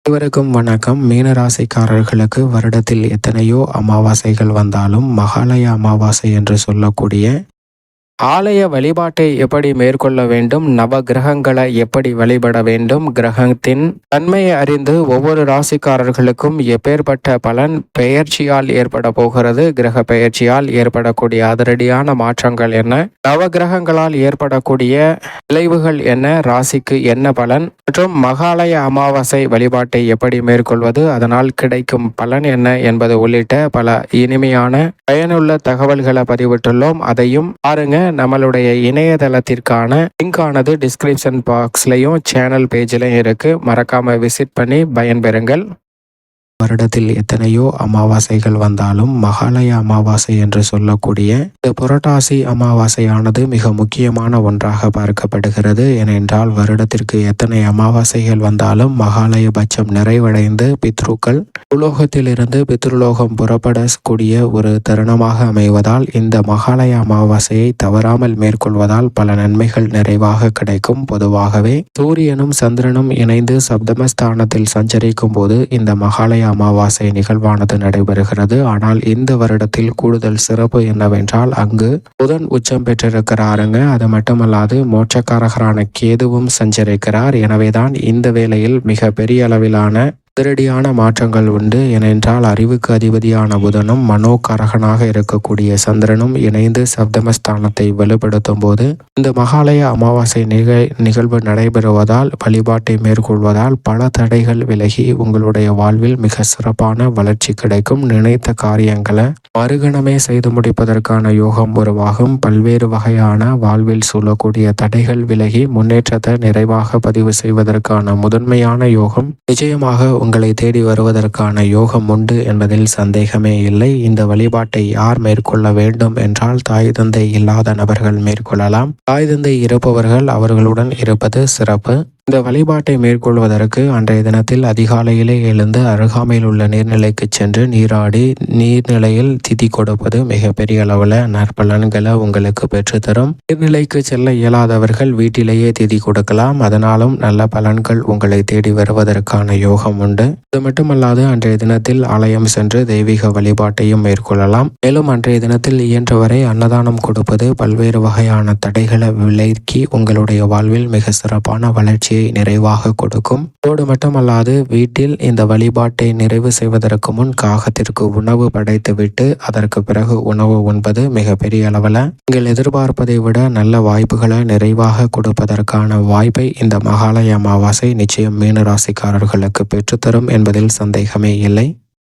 அனைவருக்கும் வணக்கம். மீனராசிக்காரர்களுக்கு வருடத்தில் எத்தனையோ அமாவாசைகள் வந்தாலும் மகாலய அமாவாசை என்று சொல்லக்கூடிய ஆலய வழிபாட்டை எப்படி மேற்கொள்ள வேண்டும், நவ கிரகங்களை எப்படி வழிபட வேண்டும், கிரகத்தின் தன்மையை அறிந்து ஒவ்வொரு ராசிக்காரர்களுக்கும் எப்பேற்பட்ட பலன் பெயர்ச்சியால் ஏற்பட போகிறது, கிரக பெயர்ச்சியால் ஏற்படக்கூடிய அதிரடியான மாற்றங்கள் என்ன, நவ கிரகங்களால் ஏற்படக்கூடிய விளைவுகள் என்ன, ராசிக்கு என்ன பலன் மற்றும் மகாலய அமாவாசை வழிபாட்டை எப்படி மேற்கொள்வது, அதனால் கிடைக்கும் பலன் என்ன என்பது உள்ளிட்ட பல இனிமையான பயனுள்ள தகவல்களை பதிவிட்டுள்ளோம். அதையும் பாருங்க. நம்மளுடைய இணையதளத்திற்கான லிங்க் ஆனது டிஸ்கிரிப்ஷன் பாக்ஸ்லயும் சேனல் பேஜ்லயும் இருக்கு. மறக்காம விசிட் பண்ணி பயன்பெறுங்கள். வருடத்தில் எத்தனையோ அமாவாசைகள் வந்தாலும் மகாலய அமாவாசை என்று சொல்லக்கூடிய இந்த புரட்டாசி அமாவாசையானது மிக முக்கியமான ஒன்றாக பார்க்கப்படுகிறது. ஏனென்றால் வருடத்திற்கு எத்தனை அமாவாசைகள் வந்தாலும் மகாலய பட்சம் நிறைவடைந்து பித்ருக்கள் உலோகத்திலிருந்து பித்ருலோகம் புறப்படக்கூடிய ஒரு தருணமாக அமைவதால் இந்த மகாலய அமாவாசையை தவறாமல் மேற்கொள்வதால் பல நன்மைகள் நிறைவாக கிடைக்கும். பொதுவாகவே சூரியனும் சந்திரனும் இணைந்து சப்தமஸ்தானத்தில் சஞ்சரிக்கும் போது இந்த மகாலய அமாவாசை நிகழ்வானது நடைபெறுகிறது. ஆனால் இந்த வருடத்தில் கூடுதல் சிறப்பு என்னவென்றால் அங்கு புதன் உச்சம் பெற்றிருக்கிறாருங்க. அது மட்டுமல்லாது மோட்சக்காரகரான கேதுவும் சஞ்சரிக்கிறார். எனவேதான் இந்த வேளையில் மிக பெரிய அளவிலான அதிரடியான மாற்றங்கள் உண்டு. ஏனென்றால் அறிவுக்கு அதிபதியான புதனும் மனோகாரகனாக இருக்கக்கூடிய சந்திரனும் இணைந்து சப்தமஸ்தானத்தை வலுப்படுத்தும் போது இந்த மகாலய அமாவாசை நிகழ்வு நடைபெறுவதால் வழிபாட்டை மேற்கொள்வதால் பல தடைகள் விலகி உங்களுடைய வாழ்வில் மிக சிறப்பான வளர்ச்சி கிடைக்கும். நினைத்த காரியங்களை மறுகணமே செய்து முடிப்பதற்கான யோகம் உருவாகும். பல்வேறு வகையான வாழ்வில் சூழக்கூடிய தடைகள் விலகி முன்னேற்றத்தை நிறைவாக பதிவு செய்வதற்கான முதன்மையான யோகம் நிச்சயமாக உங்களை தேடி வருவதற்கான யோகம் உண்டு என்பதில் சந்தேகமே இல்லை. இந்த வழிபாட்டை யார் மேற்கொள்ள வேண்டும் என்றால் தாய் தந்தை இல்லாத நபர்கள் மேற்கொள்ளலாம். தாய் தந்தை இருப்பவர்கள் அவர்களுடன் இருப்பது சிறப்பு. இந்த வழிபாட்டை மேற்கொள்வதற்கு அன்றைய தினத்தில் அதிகாலையிலே எழுந்து அருகாமையில் உள்ள நீர்நிலைக்கு சென்று நீராடி நீர்நிலையில் திதி கொடுப்பது மிகப்பெரிய அளவில் நற்பலன்களை உங்களுக்கு பெற்றுத்தரும். நீர்நிலைக்கு செல்ல இயலாதவர்கள் வீட்டிலேயே திதி கொடுக்கலாம். அதனாலும் நல்ல பலன்கள் உங்களை தேடி வருவதற்கான யோகம் உண்டு. இது மட்டுமல்லாது அன்றைய தினத்தில் ஆலயம் சென்று தெய்வீக வழிபாட்டையும் மேற்கொள்ளலாம். மேலும் அன்றைய தினத்தில் இயன்றவரை அன்னதானம் கொடுப்பது பல்வேறு வகையான தடைகளை விலக்கி உங்களுடைய வாழ்வில் மிக சிறப்பான வளர்ச்சி நிறைவாக கொடுக்கும். அதோடு மட்டுமல்லாது வீட்டில் இந்த வழிபாட்டை நிறைவு செய்வதற்கு முன் காகத்திற்கு உணவு படைத்துவிட்டு அதற்கு பிறகு உணவு உண்பது மிக பெரிய அளவில் நீங்கள் எதிர்பார்ப்பதை விட நல்ல வாய்ப்புகளை நிறைவாக கொடுப்பதற்கான வாய்ப்பை இந்த மகாலய அமாவாசை நிச்சயம் மீனராசிக்காரர்களுக்கு பெற்றுத்தரும் என்பதில் சந்தேகமே இல்லை.